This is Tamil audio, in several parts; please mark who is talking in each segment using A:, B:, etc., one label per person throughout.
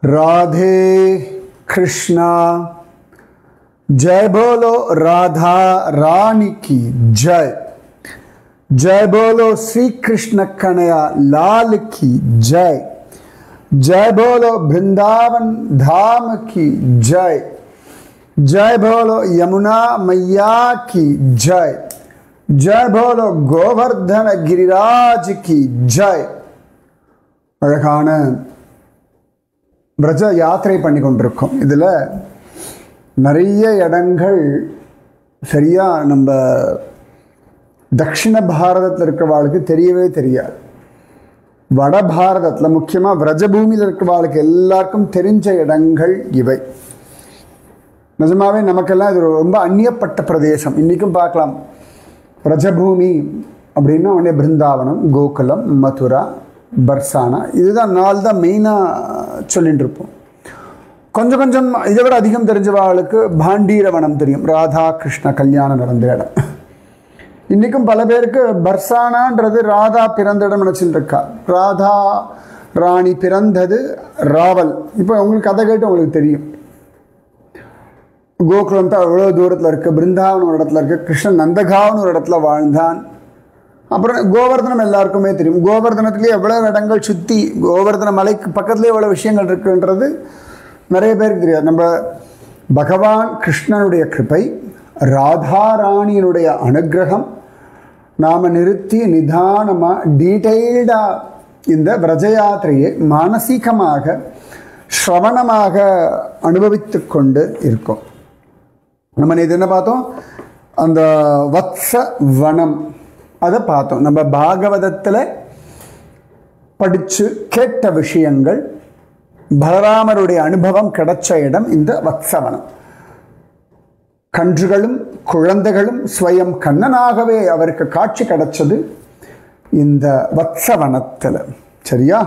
A: राधे कृष्णा। जय बोलो राधा रानी की जय। जय बोलो श्री कृष्ण कन्हैया लाल की जय। जय बोलो वृंदावन धाम की जय। जय बोलो यमुना मैया की जय। जय बोलो गोवर्धन गिरिराज की जय। அழகான பிரஜ யாத்திரை பண்ணி கொண்டிருக்கோம். இதில் நிறைய இடங்கள் சரியாக நம்ம தக்ஷிண பாரதத்தில் இருக்கிறவாளுக்கு தெரியவே தெரியாது. வட பாரதத்தில் முக்கியமாக விரஜபூமியில் இருக்கிறவாளுக்கு எல்லாருக்கும் தெரிஞ்ச இடங்கள் இவை. நிஜமாவே நமக்கெல்லாம் இது ரொம்ப அந்நியப்பட்ட பிரதேசம். இன்றைக்கும் பார்க்கலாம், விரஜபூமி அப்படின்னா உடனே பிருந்தாவனம், கோகுலம், மதுரா, பர்சானா, இதுதான் நாலு தான் மெயினாக சொல்லிட்டு இருப்போம். கொஞ்சம் கொஞ்சம் இதை விட அதிகம் தெரிஞ்சவாளுக்கு பாண்டீரவனம் தெரியும், ராதா கிருஷ்ண கல்யாணம் நடந்த இடம். இன்றைக்கும் பல பேருக்கு பர்சானான்றது ராதா பிறந்த இடம் நினச்சிட்டு இருக்கா. ராதா ராணி பிறந்தது ராவல். இப்போ உங்களுக்கு கதை கேட்டு உங்களுக்கு தெரியும், கோகுலம் தான் எவ்வளோ தூரத்தில் இருக்குது, பிருந்தாவன் ஒரு இடத்துல இருக்குது, கிருஷ்ணன் நந்தகாவன் ஒரு இடத்துல வாழ்ந்தான். அப்புறம் கோவர்தனம் எல்லாருக்குமே தெரியும். கோவர்தனத்துலேயே எவ்வளோ இடங்கள் சுற்றி, கோவர்தன மலைக்கு பக்கத்துலேயே எவ்வளோ விஷயங்கள் இருக்குன்றது நிறைய பேருக்கு தெரியாது. நம்ம பகவான் கிருஷ்ணனுடைய கிருபை, ராதாராணியினுடைய அனுகிரகம் நாம் நிறுத்தி நிதானமாக டீட்டெயில்டாக இந்த விரஜ யாத்திரையை மானசீகமாக ஸ்ரவணமாக அனுபவித்து கொண்டு இருக்கோம். நம்ம இது என்ன பார்த்தோம், அந்த வத்ச வனம் அதை பார்த்தோம். நம்ம பாகவதத்தில் படித்து கேட்ட விஷயங்கள், பலராமருடைய அனுபவம் கிடைச்ச இடம் இந்த வத்சவனம். கன்றுகளும் குழந்தைகளும் ஸ்வயம் கண்ணனாகவே அவருக்கு காட்சி கிடைச்சது இந்த வத்சவனத்தில். சரியா?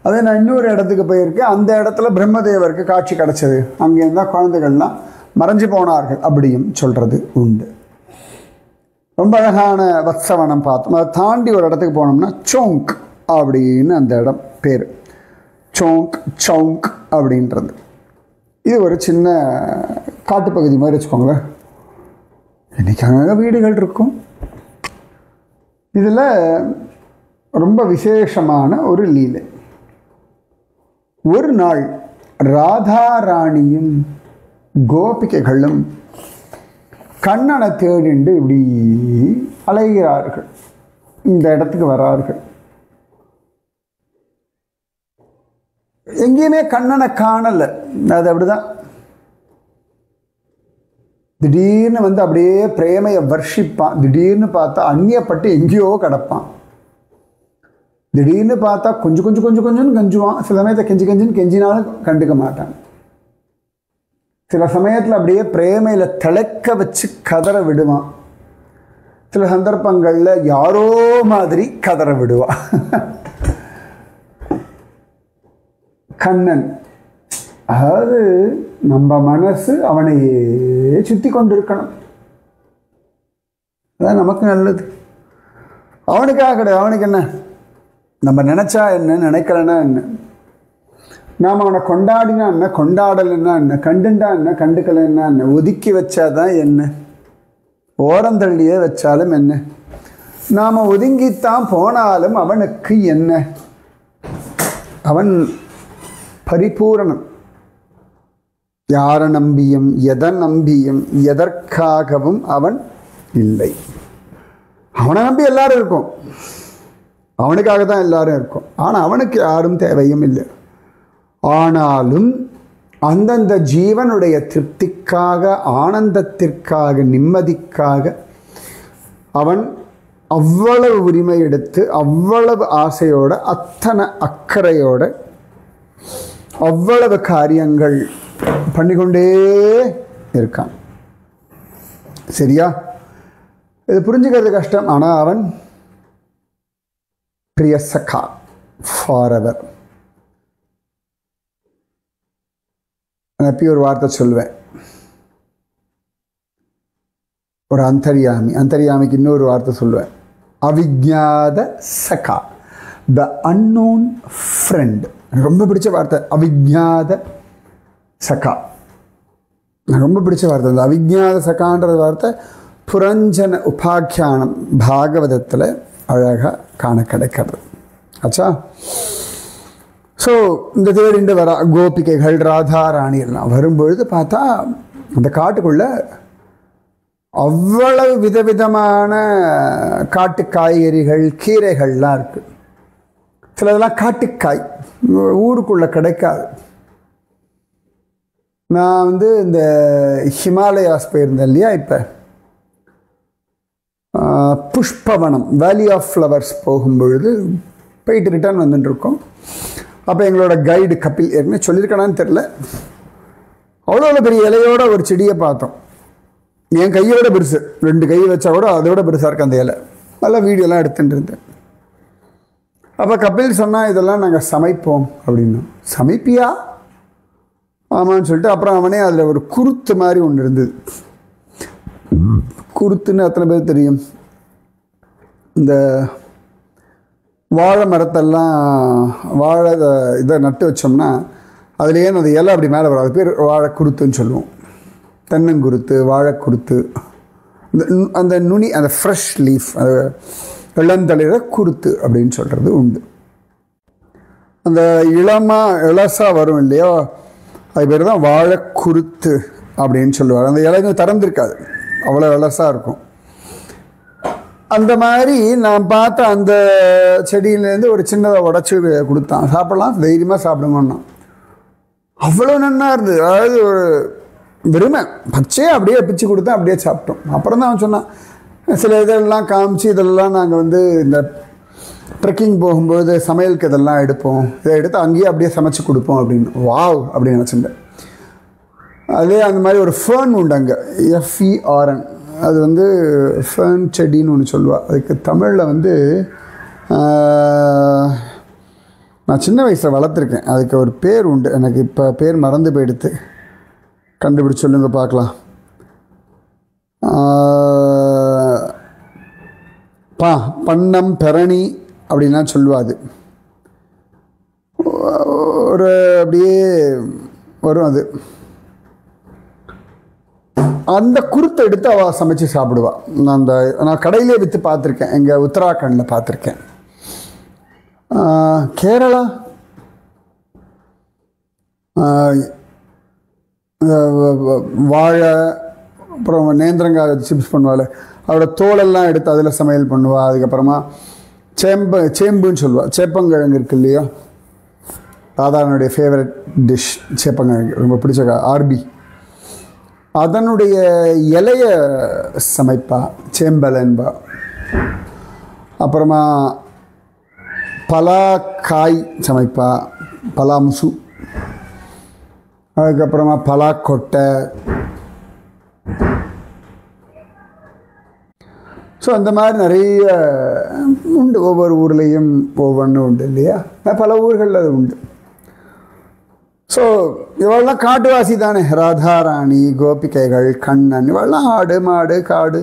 A: அதே நான் இன்னொரு இடத்துக்கு போயிருக்கேன், அந்த இடத்துல பிரம்மதேவருக்கு காட்சி கிடைச்சது. அங்கே இருந்தால் குழந்தைகள்லாம் மறைஞ்சு போனார்கள் அப்படியும் சொல்கிறது உண்டு. ரொம்ப அழகான வத்சவனம் பார்த்தோம். அதை தாண்டி ஒரு இடத்துக்கு போனோம்னா சோங்க் அப்படின்னு அந்த இடம் பேர். சோங்க் சவுங்க் அப்படின்றது இது ஒரு சின்ன காட்டுப்பகுதி மாதிரி வச்சுக்கோங்களேன். இன்றைக்கி அங்கே வீடுகள் இருக்கும். இதில் ரொம்ப விசேஷமான ஒரு லீலை. ஒரு நாள் ராதாராணியும் கோபிகைகளும் கண்ணனை தேடிண்டு இப்படி அலைகிறார்கள். இந்த இடத்துக்கு வரார்கள். எங்கேயுமே கண்ணனை காணலை. அது அப்படிதான். திடீர்னு வந்து அப்படியே பிரேமையை வர்ஷிப்பான். திடீர்னு பார்த்தா அந்நியப்பட்டு எங்கேயோ கிடப்பான். திடீர்னு பார்த்தா கொஞ்சம் கொஞ்சம் கொஞ்சம் கொஞ்சம்னு கஞ்சுவான். சில சமயத்தை கெஞ்சின்னு கெஞ்சினாலும் கண்டுக்க மாட்டான். சில சமயத்தில் அப்படியே பிரேமையில் திளைக்க வச்சு கதற விடுவான். சில சந்தர்ப்பங்களில் யாரோ மாதிரி கதற விடுவான். கண்ணன், அதாவது நம்ம மனசு அவனையே சுற்றி கொண்டு இருக்கணும். அதான் நமக்கு நல்லது. அவனுக்காக கிடையாது. அவனுக்கு என்ன, நம்ம நினச்சா என்ன, நினைக்கலன்னா என்ன, நாம் அவனை கொண்டாடினா என்ன, கொண்டாடலைன்னா என்ன, கண்டுண்டா என்ன, கண்டுக்கலைன்னா என்ன, ஒதுக்கி வச்சாதான் என்ன, ஓரந்தள்ளியே வச்சாலும் என்ன, நாம் ஒதுங்கித்தான் போனாலும் அவனுக்கு என்ன, அவன் பரிபூரணம். யாரை நம்பியும் எதை நம்பியும் எதற்காகவும் அவன் இல்லை. அவனை நம்பி எல்லாரும் இருக்கும், அவனுக்காக தான் எல்லாரும் இருக்கும். ஆனால் அவனுக்கு யாரும் தேவையும் இல்லை. ஆனாலும் அந்தந்த ஜீவனுடைய திருப்திக்காக, ஆனந்தத்திற்காக, நிம்மதிக்காக அவன் அவ்வளவு உரிமை எடுத்து, அவ்வளவு ஆசையோட, அத்தனை அக்கறையோட, அவ்வளவு காரியங்கள் பண்ணிக்கொண்டே இருக்கான். சரியா? இது புரிஞ்சுக்கிறது கஷ்டம். ஆனால் அவன் பிரிய சகா ஃபாரெவர். எப்பயும் ஒரு வார்த்தை சொல்வேன், ஒரு அந்தர்யாமி, அந்தர்யாமிக்கு இன்னொரு வார்த்தை சொல்லுவேன், அவிஜாத சகா. த அன்னோன் ஃப்ரெண்ட். எனக்கு ரொம்ப பிடிச்ச வார்த்தை அவிஜ்ஞாத சகா. எனக்கு ரொம்ப பிடிச்ச வார்த்தை இந்த அவிஜ்ஞாத சகான்ற வார்த்தை புரஞ்சன உபாக்கியானம் பாகவதத்தில் அழகாக காண கிடைக்கிறது. ஆச்சா. ஸோ இந்த தேடிண்டு வர கோபிகைகள் ராதா ராணி எல்லாம் வரும்பொழுது பார்த்தா அந்த காட்டுக்குள்ளே அவ்வளவு விதவிதமான காட்டு காய்கறிகள் கீரைகள்லாம் இருக்குது. சிலதெல்லாம் காட்டுக்காய் ஊருக்குள்ளே கிடைக்காது. நான் இந்த ஹிமாலயாஸ் போயிருந்தேன் இல்லையா, இப்போ புஷ்பவனம் வேலி ஆஃப் ஃப்ளவர்ஸ் போகும்பொழுது போயிட்டு ரிட்டர்ன் வந்துட்டுருக்கோம். அப்போ எங்களோட கைடு கபில் ஏற்கனவே சொல்லியிருக்கானான்னு தெரில, அவ்வளோ பெரிய இலையோட ஒரு செடியை பார்த்தோம். என் கையோட பெருசு, 2 கை வச்சா கூட அதோட பெருசாக இருக்கு அந்த இலை. நல்லா வீடியோலாம் எடுத்துகிட்டு இருந்தேன். அப்போ கபில் சொன்னால் இதெல்லாம் நாங்கள் சமைப்போம் அப்படின்னா. சமைப்பியா? ஆமான்னு சொல்லிட்டு அப்புறம் அவனே அதில் ஒரு குருத்து மாதிரி ஒன்று இருந்தது. குருத்துன்னு அத்தனை பேர் தெரியும். இந்த வாழை மரத்தெல்லாம் வாழை இதை நட்டு வச்சோம்னா அதுலேயே அந்த இலை அப்படி மேலே வரும். அது பேர் வாழை குருத்துன்னு சொல்லுவோம். தென்னங்குருத்து, வாழைக்குருத்து, அந்த நுனி, அந்த ஃப்ரெஷ் லீஃப், அது இளந்தளிர குருத்து அப்படின்னு சொல்கிறது உண்டு. அந்த இளசாக வரும் இல்லையோ, அது பேர் தான் வாழைக்குருத்து அப்படின்னு சொல்லுவார். அந்த இலைங்க திறந்திருக்காது, அவ்வளோ இளசாக இருக்கும். அந்த மாதிரி நான் பார்த்த அந்த செடியிலேருந்து ஒரு சின்னதை உடச்சி கொடுத்தான். சாப்பிடலாம், தைரியமாக சாப்பிடுங்கன்னா. அவ்வளோ நன்னா இருந்தது. அதாவது ஒரு வெறுமை பச்சையே அப்படியே பிச்சு கொடுத்தா அப்படியே சாப்பிட்டோம். அப்புறம் தான் அவன் சொன்னான், சில இதெல்லாம் காமிச்சு இதெல்லாம் நாங்கள் இந்த ட்ரெக்கிங் போகும்போது சமையலுக்கு இதெல்லாம் எடுப்போம், இதை எடுத்து அங்கேயே அப்படியே சமைச்சு கொடுப்போம் அப்படின்னு. வாவ் அப்படின்னு நினச்சிட்டேன். அதே அந்த மாதிரி ஒரு ஃபேர்ன் உண்டு அங்கே, FERN. அது ஃபேர்ன் செடின்னு ஒன்று சொல்லுவாள். அதுக்கு தமிழில் நான் சின்ன வயசில் வளர்த்துருக்கேன். அதுக்கு ஒரு பேர் உண்டு, எனக்கு இப்போ பேர் மறந்து போயிடுத்து. கண்டுபிடிச்சு சொல்லுங்க பார்க்கலாம். பண்ணம் பெரணி அப்படின்லாம் சொல்லுவாது. ஒரு அப்படியே வரும். அது அந்த குருத்தை எடுத்து அவள் சமைச்சு சாப்பிடுவாள். நான் கடையிலே விற்று பார்த்துருக்கேன், எங்கள் உத்தராகண்டில் பார்த்துருக்கேன். கேரளா வாழை, அப்புறம் நேந்திரங்காய் சிப்ஸ் பண்ணுவாள். அதோட தோலெல்லாம் எடுத்து அதில் சமையல் பண்ணுவாள். அதுக்கப்புறமா சேம்புன்னு சொல்லுவாள். சேப்பங்கிழங்கு இருக்கு இல்லையா, ராதானுடைய ஃபேவரட் டிஷ் சேப்பங்கிழங்கு, ரொம்ப பிடிச்ச ஆர்பி. அதனுடைய இலைய சமைப்பா, சேம்பலன்பா. அப்புறமா பலாக்காய் சமைப்பா, பலாமுசு. அதுக்கப்புறமா பலாக்கொட்டை. ஸோ அந்த மாதிரி நிறைய உண்டு. ஒவ்வொரு ஊர்லேயும் ஒவ்வொன்றும் உண்டு இல்லையா, பல ஊர்களில் அது உண்டு. ஸோ இவெல்லாம் காட்டுவாசி தானே, ராதாராணி, கோபிகைகள், கண்ணன், இவெல்லாம் ஆடு மாடு காடு,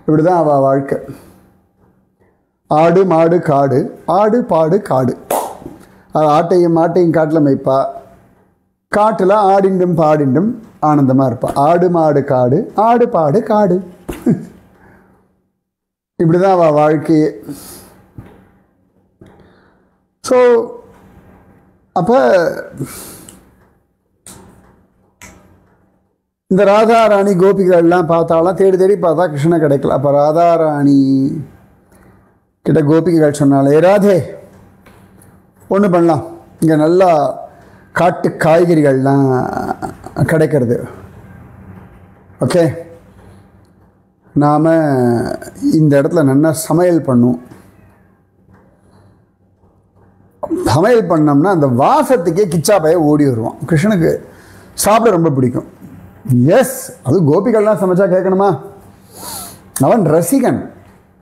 A: இப்படி தான் அவள் வாழ்க்கை. ஆடு மாடு காடு, ஆடு பாடு காடு. ஆட்டையும் மாட்டையும் காட்டில் மேய்ப்பா, காட்டில் ஆடிண்டும் பாடிண்டும் ஆனந்தமாக இருப்பா. ஆடு மாடு காடு, ஆடு பாடு காடு. இப்படி தான் அவள் வாழ்க்கையே. ஸோ அப்போ இந்த ராதாராணி கோபிகள்லாம் பார்த்தாலாம் தேடி தேடி பார்த்தா கிருஷ்ணன் கிடைக்கல. அப்போ ராதாராணி கிட்ட கோபிகைகள் சொன்னாலே, ராதே ஒன்று பண்ணலாம், இங்கே நல்லா காட்டு காய்கறிகள்லாம் கிடைக்கிறது, ஓகே, நாம் இந்த இடத்துல நல்லா சமையல் பண்ணுவோம். சமையல் பண்ணோம்னா அந்த வாசத்துக்கே கிச்சா பைய ஓடி வருவான். கிருஷ்ணனுக்கு சாப்பிட ரொம்ப பிடிக்கும். எஸ், அது கோபிகள்லாம் சமைச்சா கேட்கணுமா? அவன் ரசிகன்,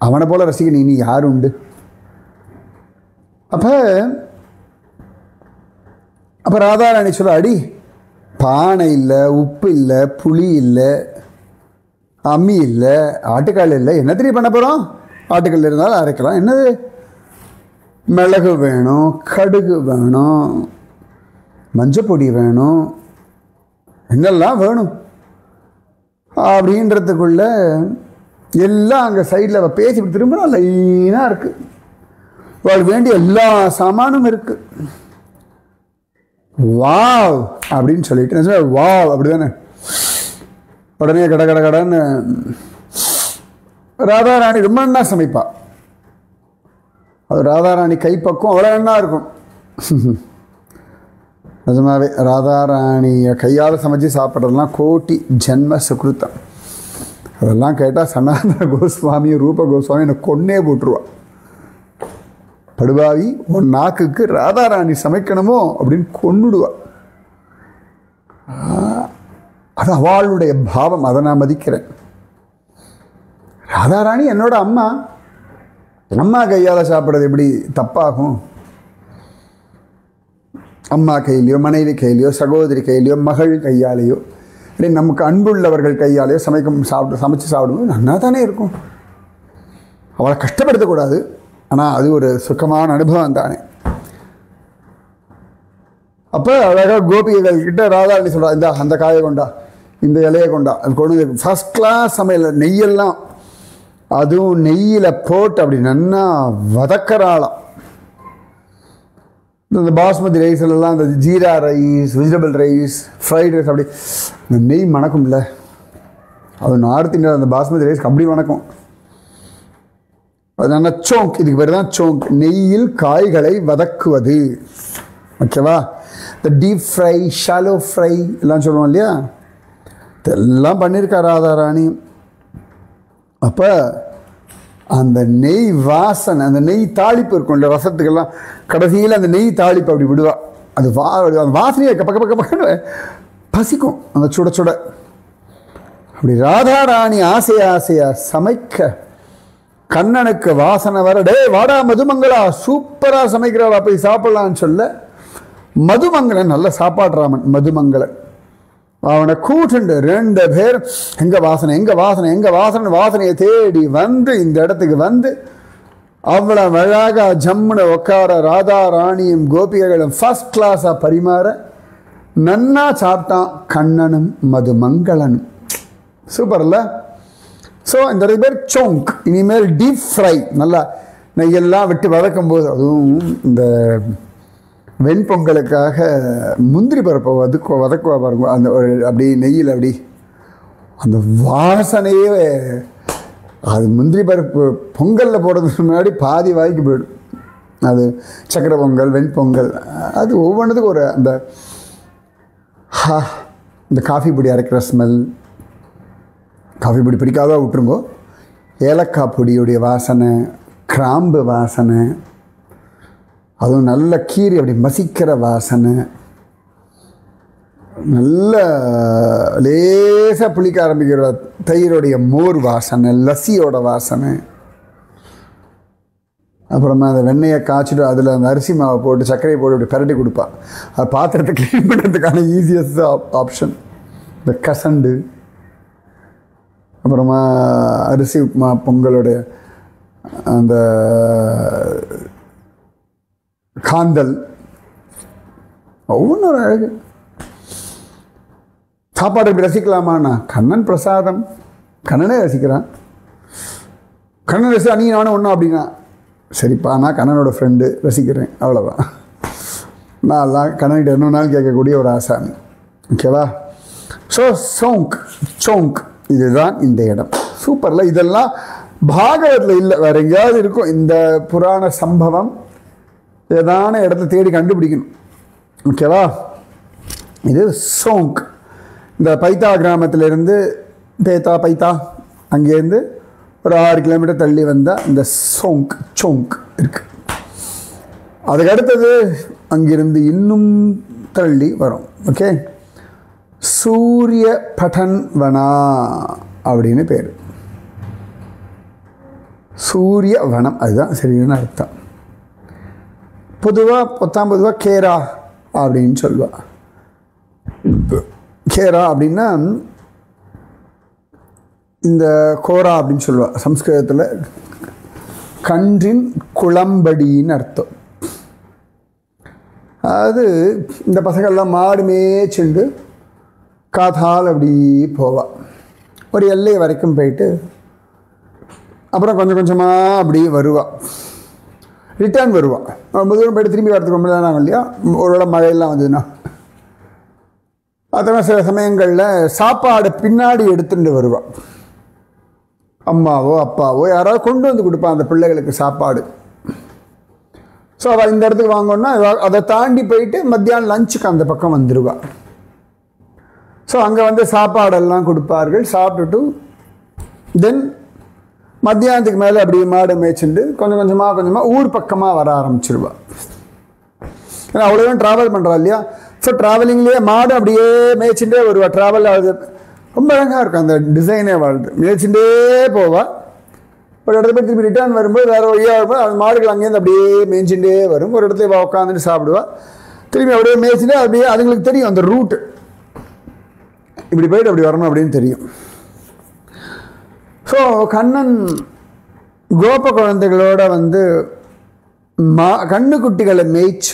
A: அவனை போல ரசிகன் இனி யார் உண்டு? அப்போ ராதாராணி சொல்ல, அடி பானை இல்லை, உப்பு இல்லை, புளி இல்லை, அம்மி இல்லை, ஆட்டுக்கால் இல்லை, என்ன தெரிய பண்ண போகிறோம்? ஆட்டுக்கல் இருந்தாலும் அரைக்கலாம், என்னது மிளகு வேணும், கடுகு வேணும், மஞ்சப்பொடி வேணும், என்னெல்லாம் வேணும் அப்படின்றதுக்குள்ள எல்லாம் அங்கே சைடில் அவள் பேசி திரும்ப லைனாக இருக்குது. அவளுக்கு வேண்டிய எல்லா சாமானும் இருக்குது. வாவ் அப்படின்னு சொல்லிட்டு வாவ் அப்படி தானே உடனே கடன்னு ராதாராணி ரொம்ப நல்லா சமைப்பா. அது ராதாராணி கைப்பக்கம் அவ்வளோ நல்லா இருக்கும். நிஜமாவே ராதாராணியை கையால் சமைச்சு சாப்பிட்றதுலாம் கோட்டி ஜென்ம சுக்ருத்தம். அதெல்லாம் கேட்டால் சனாதன கோஸ்வாமி ரூப கோஸ்வாமி என்னை கொன்னே போட்டுருவா. படுபாவி உன் நாக்குக்கு ராதாராணி சமைக்கணுமோ அப்படின்னு கொன்னுடுவா. அது அவளுடைய பாவம், அதை நான் மதிக்கிறேன். ராதாராணி என்னோட அம்மா, அம்மா கையால் சாப்பிட்றது எப்படி தப்பாகும்? அம்மா கையிலையோ மனைவி கையிலையோ சகோதரி கையிலையோ மகள் கையாலேயோ இல்லை நமக்கு அன்புள்ளவர்கள் கையாலேயோ சமைச்சு சாப்பிடும்போது நல்லா தானே இருக்கும். அவளை கஷ்டப்படுத்தக்கூடாது, ஆனால் அது ஒரு சுகமான அனுபவம் தானே. அப்போ அழகாக கோபிகைகள் கிட்ட ராதாராணி சொல்கிறா, இந்த அந்த காயை கொண்டா, இந்த இலையை கொண்டா, அது கொண்டு ஃபஸ்ட் கிளாஸ் சமையல் நெய்யெல்லாம், அதுவும் நெய்யில் போட்டு அப்படி நன்னா வதக்கறாளாம். இந்த பாஸ்மதி ரைஸ்லாம் இந்த jeera rice, vegetable rice, fried rice அப்படி இந்த நெய் மணக்கும்ல, அது நார்த் இந்தியா அந்த பாஸ்மதி ரைஸ்க்கு அப்படி வணக்கம். அது நல்லா சோங்க், இதுக்கு பேர் தான் சோங்க், நெய்யில் காய்களை வதக்குவது. ஓகேவா? இந்த டீப் ஃப்ரை, ஷாலோ ஃப்ரை எல்லாம் சொல்லுவோம் இல்லையா, இதெல்லாம் பண்ணியிருக்கா ராதாராணி. அப்போ அந்த நெய் வாசனை, அந்த நெய் தாளிப்பு இருக்கும் இல்லை ரசத்துக்கெல்லாம், கடைசியில் அந்த நெய் தாளிப்பு அப்படி விடுவா. அது அந்த வாசனையை பக்க பக்கன்னு பசிக்கும் அந்த சுட சுட. அப்படி ராதாராணி ஆசையாக சமைக்க கண்ணனுக்கு வாசனை வர, டே வாடா மதுமங்களா சூப்பராக சமைக்கிறாளா போய் சாப்பிட்லான்னு சொல்ல, மதுமங்கலன் நல்ல சாப்பாடுறாமன் மதுமங்கலன் அவனை கூட்டுண்டு 2 பேர் எங்க வாசனை வாசனையை தேடி வந்து இந்த இடத்துக்கு வந்து அவ்வளோ அழகாக ஜம்முன உட்கார ராதாராணியும் கோபிகைகளும் ஃபர்ஸ்ட் கிளாஸாக பரிமாற நன்னா சாப்பிட்டான் கண்ணனும் மதுமங்கலனும். சூப்பர்ல? ஸோ இந்த 2 பேர் சோங்க். இனிமேல் டீப் ஃப்ரை நல்லா நெய்யெல்லாம் விட்டு வதக்கும் போது, அதுவும் இந்த வெண்பொங்கலுக்காக முந்திரி பருப்பை வதக்குவா பாருங்க, அந்த அப்படி நெய்யில் அப்படி அந்த வாசனையே, அது முந்திரி பருப்பு பொங்கலில் போடுறதுக்கு முன்னாடி பாதி வாய்க்கு போயிடும். அது சக்கரை பொங்கல், வெண்பொங்கல், அது ஒவ்வொன்றுத்துக்கும் ஒரு அந்த இந்த காஃபி பொடி அரைக்கிற ஸ்மெல். காஃபி பொடி பிடிக்காத விட்டுருங்கோ, ஏலக்காய் பொடியுடைய வாசனை, கிராம்பு வாசனை, அதுவும் நல்ல கீரி அப்படி மசிக்கிற வாசனை, நல்ல லேசாக புளிக்க ஆரம்பிக்கிற தயிரோடைய மோர் வாசனை, லஸ்ஸியோட வாசனை. அப்புறமா அந்த வெண்ணெயை காய்ச்சிட்டு அதில் அந்த அரிசி மாவை போட்டு சர்க்கரையை போட்டு அப்படி பரட்டி கொடுப்பா. அது பாத்திரத்தை க்ளீன் பண்ணுறதுக்கான ஈஸியஸ்ட் ஆப்ஷன் இந்த கசண்டு. அப்புறமா அரிசி உப்புமா, பொங்கலோடைய அந்த காந்தல், ஒவ்வொன்றும் ஒரு அழகு. சாப்பாடு இப்படி ரசிக்கலாமாண்ணா? கண்ணன் பிரசாதம், கண்ணனே ரசிக்கிறான். கண்ணன் ரசித்தா நீ நானும் ஒன்றும் அப்படின்னா சரிப்பா, நான் கண்ணனோட ஃப்ரெண்டு ரசிக்கிறேன், அவ்வளோதான். நான்லாம் கண்ணன்கிட்ட என்ன நாள் கேட்கக்கூடிய ஒரு ஆசாமி. ஓகேவா? ஸோ சோங்க் இதுதான் இந்த இடம். சூப்பரில். இதெல்லாம் பாகவத்தில் இல்லை, வேறு எங்கேயாவது இருக்கும். இந்த புராண சம்பவம் ஏதான இடத்த தேடி கண்டுபிடிக்கணும். ஓகேவா? இது சோங்க். இந்த பைத்தா கிராமத்திலேருந்து பைத்தா அங்கேருந்து ஒரு 6 கிலோமீட்டர் தள்ளி வந்தால் இந்த சோங்க் இருக்கு. அதுக்கு அடுத்தது அங்கிருந்து இன்னும் தள்ளி வரும். ஓகே, சூரிய பட்டன்வனா அப்படின்னு பேர். சூரிய வனம், அதுதான் சரியான அர்த்தம். பொதுவாக கேரா அப்படின்னு சொல்லுவா. கேரா அப்படின்னா இந்த கோரா அப்படின்னு சொல்லுவா. சம்ஸ்கிருதத்தில் கன்றின் குளம்படின்னு அர்த்தம். அது இந்த பசங்கள்லாம் மாடு மேய்ச்சிண்டு காத்தால் அப்படி போவாள். ஒரு எல்லை வரைக்கும் போயிட்டு அப்புறம் கொஞ்சம் கொஞ்சமாக அப்படி வருவாள், ரிட்டர்ன் வருவாள். ரொம்ப தூரம் போய்ட்டு திரும்பி வரதுக்கு ரொம்ப நேரம் ஆகும் இல்லையா, ஒரு மழையெல்லாம் வந்ததுன்னா. அதனால் சில சமயங்களில் சாப்பாடு பின்னாடி எடுத்துட்டு வருவாள். அம்மாவோ அப்பாவோ யாராவது கொண்டு வந்து கொடுப்பான் அந்த பிள்ளைகளுக்கு சாப்பாடு. ஸோ அவள் இந்த இடத்துக்கு வாங்கணுன்னா அதை தாண்டி போயிட்டு மத்தியானம் லஞ்சுக்கு அந்த பக்கம் வந்துடுவாள். ஸோ அங்கே வந்து சாப்பாடெல்லாம் கொடுப்பார்கள். சாப்பிட்டுட்டு தென் மத்தியானத்துக்கு மேலே அப்படி மாடு மேய்ச்சிண்டு கொஞ்சம் கொஞ்சமாக ஊர் பக்கமாக வர ஆரம்பிச்சிருவாள். ஏன்னா அவ்வளோதான் ட்ராவல் பண்ணுறா இல்லையா. ஸோ ட்ராவலிங்லேயே மாடு அப்படியே மேய்ச்சிண்டே வருவாள். ட்ராவல் ஆகுது ரொம்ப அழகாக இருக்கும் அந்த டிசைனே. வாழ்ந்து மேய்ச்சிண்டே போவாள். ஒரு இடத்துல போய் திரும்பி ரிட்டர்ன் வரும்போது வேறு வழியாக வரும்போது அந்த மாடுகள் அங்கேருந்து அப்படியே மேய்ச்சிண்டே வரும். ஒரு இடத்துல உட்காந்துட்டு சாப்பிடுவாள். திரும்பி அப்படியே மேய்ச்சிட்டு அப்படியே அதுங்களுக்கு தெரியும் அந்த ரூட்டு, இப்படி போயிட்டு அப்படி வரணும் அப்படின்னு தெரியும். ஸோ கண்ணன் கோப குழந்தைகளோட வந்து கண்ணுக்குட்டிகளை மேய்ச்ச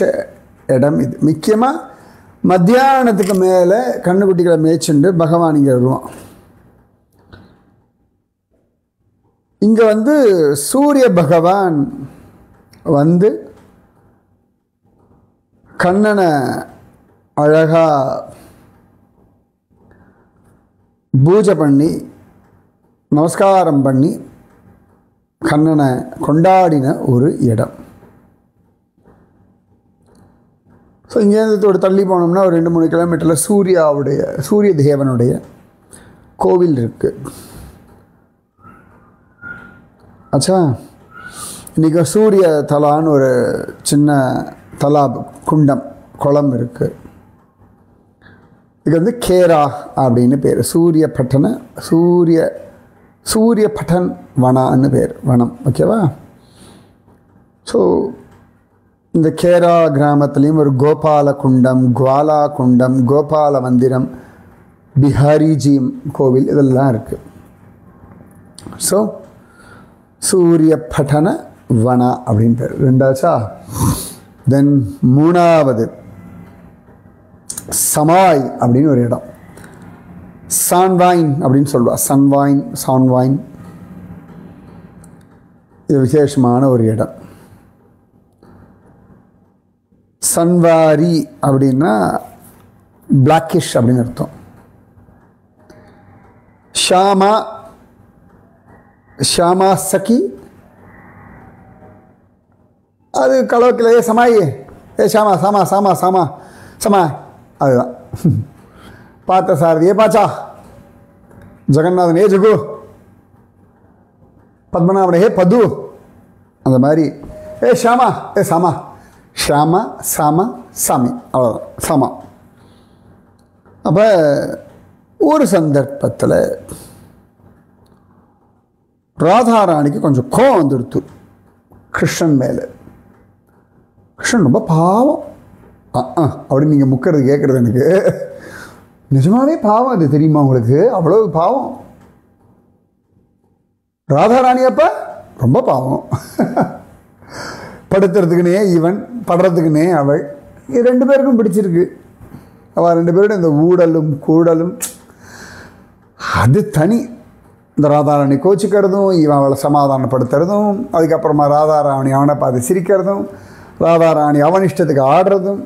A: இடம் இது. முக்கியமாக மத்தியானத்துக்கு மேலே கண்ணுக்குட்டிகளை மேய்ச்சுண்டு பகவான் இங்கே வருவான். இங்கே வந்து சூரிய பகவான் வந்து கண்ணனை அழகாக பூஜை பண்ணி நமஸ்காரம் பண்ணி கண்ணனை கொண்டாடின ஒரு இடம். ஸோ இங்கேருந்து ஒரு தள்ளி போனோம்னா ஒரு 2-3 கிலோமீட்டரில் சூரிய தேவனுடைய கோவில் இருக்குது. ஆச்சா, இன்றைக்கி சூரிய தலான்னு ஒரு சின்ன தலாப் குண்டம் குளம் இருக்குது. இது வந்து கேரா அப்படின்னு பேர். சூரிய பட்டன் வனான்னு பேர், வனம். ஓகேவா? ஸோ இந்த கேரா கிராமத்துலேயும் ஒரு கோபால குண்டம், குவாலா குண்டம், கோபால மந்திரம், பிஹாரிஜி கோவில் இதெல்லாம் இருக்குது. ஸோ சூரிய பட்டன வனா அப்படின்னு பேர். 2ஆச்சா. தென் 3வது சமாய் அப்படின்னு ஒரு இடம். சான்வாயின் அப்படின்னு சொல்லுவாள். சான்வாயின் இது விசேஷமான ஒரு இடம். சன்வாரி அப்படின்னா பிளாக்கிஷ் அப்படின்னு அர்த்தம். ஷாமா சகி அது கலோக்கிலேயே சமாயே ஷாமா சாமா சாமா சாமா சமா அதுதான். பார்த்த சாரதியே பாச்சா, ஜெகநாதன் ஏ ஜகு, பத்மநாபன் ஹே பது, அந்த மாதிரி ஷாமா சாமா, ஷாமா சாமா சாமி, அவ்வளோதான் சாமா. அப்போ ஒரு சந்தர்ப்பத்தில் ராதாராணிக்கு கொஞ்சம் கோவம் வந்துடுத்து கிருஷ்ணன் மேலே. கிருஷ்ணன் ரொம்ப பாவம் அப்படின்னு நீங்கள் முக்கிறது கேட்குறது எனக்கு நிஜமாவே பாவம். அது தெரியுமா உங்களுக்கு? அவ்வளவு பாவம். ராதாராணி அப்போ ரொம்ப பாவம். படுத்துறதுக்குனே இவன், படுறதுக்குனே அவள். இது 2 பேருக்கும் பிடிச்சிருக்கு. அவள் 2 பேரோட இந்த ஊடலும் கூடலும் அது தனி. இந்த ராதாராணி கோச்சிக்கிறதும், இவன் அவளை சமாதானப்படுத்துறதும், அதுக்கப்புறமா ராதாராணி அவனை பார்த்து சிரிக்கிறதும், ராதாராணி அவன் இஷ்டத்துக்கு ஆடுறதும்.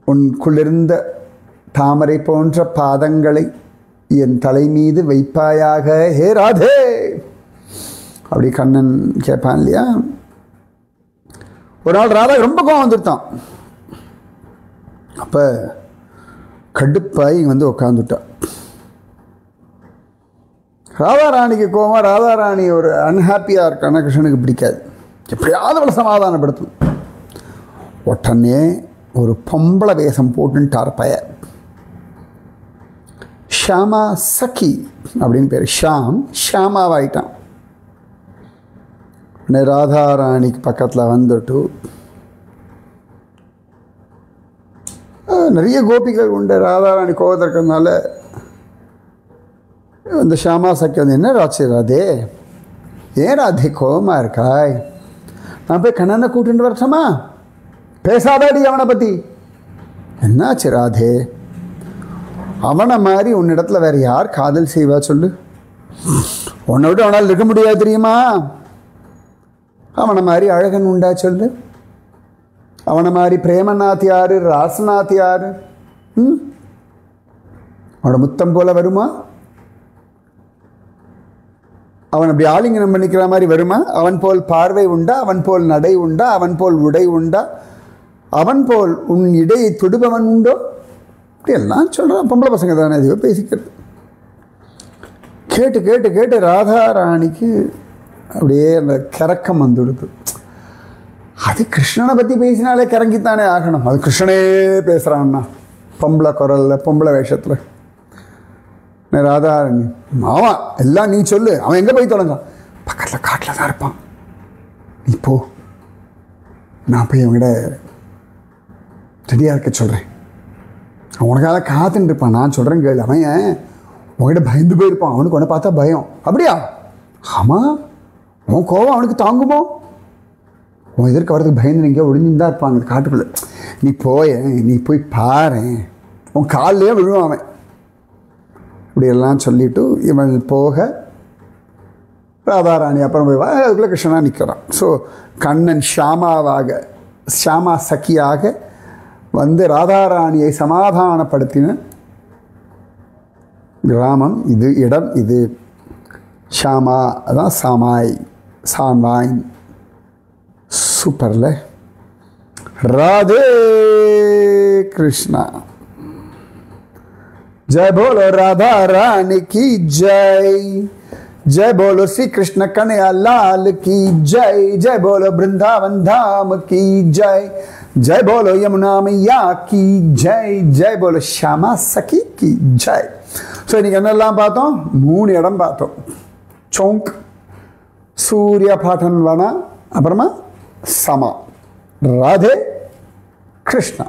A: உன்குளிர்ந்த தாமரை போன்ற பாதங்களை என் தலை மீது வைப்பாயாக ஹே ராதே அப்படி கண்ணன் கேட்பான் இல்லையா. ஒரு நாள் ராதா ரொம்ப கோவம் வந்துட்டான். அப்போ கடுப்பாய் இங்கே வந்து உட்காந்துட்டான். ராதாராணிக்கு கோவம். ராதாராணி ஒரு அன்ஹாப்பியாக இருக்கான கிருஷ்ணனுக்கு பிடிக்காது. எப்படியாவது அவளை சமாதானப்படுத்தும். உடனே ஒரு பொம்பளை வேஷம் போட்டுன்ட்டார் பய. ஷாமா சகி அப்படின்னு பேர். ஷாமாவாயிட்டான். உடனே ராதாராணிக்கு பக்கத்தில் வந்துட்டு நிறைய கோபிகள் உண்டு. ராதாராணி கோவத்தில் இருக்கிறதுனால இந்த ஷாமா சக்கி வந்து என்ன ராட்சி ராதே, ஏன் ராதே கோபமாக இருக்காய், நான் போய் கண்ணனை கூட்டிட்டு வரட்டுமா? பேசாதாடி அவனை பற்றி. என்னாச்சு ராதே? அவனை மாதிரி உன்னிடத்துல வேற யார் காதல் செய்வா சொல்லு? உன்னை விட்டு அவனால் இருக்க முடியாது தெரியுமா? அவனை மாதிரி அழகன் உண்டா சொல்லு? அவனை மாதிரி பிரேமநாத் யாரு, ராசநாத் யாரு? அவனோட முத்தம் போல வருமா? அவன் அப்படி ஆலிங்கனம் பண்ணிக்கிற மாதிரி வருமா? அவன் போல் பார்வை உண்டா? அவன் போல் நடை உண்டா? அவன் போல் உடை உண்டா? அவன் போல் உன் இடையை தொடுபவன் உண்டோ? இப்படி எல்லாம் சொல்கிறான். பொம்பளை பசங்க தானே இதுவோ பேசிக்கிறது. கேட்டு கேட்டு கேட்டு ராதாராணிக்கு அப்படியே அந்த கிறக்கம் வந்துடுது. அது கிருஷ்ணனை பற்றி பேசினாலே கிறங்கித்தானே ஆகணும். அது கிருஷ்ணனே பேசுகிறான்னா பொம்பளை குரலில், பொம்பளை வேஷத்தில். ராதாராணி, மாமா எல்லாம் நீ சொல்லு, அவன் எங்கே போய் தொடங்க? பக்கத்தில் காட்டில் தான் இருப்பான், நீ போ, நான் போய் அவங்ககிட்ட ரெடியாக இருக்க சொல்கிறேன். உனக்காக காத்துட்டு இருப்பான், நான் சொல்கிறேன் கேளு. அவன் உங்ககிட்ட பயந்து போயிருப்பான், அவனுக்கு உன்னை பார்த்தா பயம். அப்படியா? ஆமாம், உன் கோவம் அவனுக்கு தாங்குமோ? உன் எதிர்க்க வரதுக்கு பயந்து எங்கேயோ ஒளிஞ்சுன்னு தான் இருப்பாங்க காட்டுக்குள்ளே. நீ போய் பாரு, உன் காலிலே விழுவான் அவன். இப்படியெல்லாம் சொல்லிவிட்டு இவன் போக ராதாராணி அப்புறம் போய் அதுக்குள்ளே கிருஷ்ணனா நிற்கிறான். ஸோ கண்ணன் ஷாமா சக்கியாக வந்து ராதாராணியை சமாதானப்படுத்தின கிராமம் இது, இடம் இது. ஷாமா அதான் சாமாய். சூப்பர்ல. ராதே கிருஷ்ணா. जय बोलो राधा रानी की जय, जय बोलो श्री कृष्ण कन्हैया लाल की जय, जय बोलो वृंदावन धाम की जय, जय बोलो यमुना मैया की जय, जय बोलो श्यामा सखी की जय. ஸோ இன்றைக்கி என்னெல்லாம் பார்த்தோம்? 3 இடம் பார்த்தோம். சௌங்க், சூர்ய பாட்டன் வனா, அப்புறமா சமா. ராதே கிருஷ்ணா.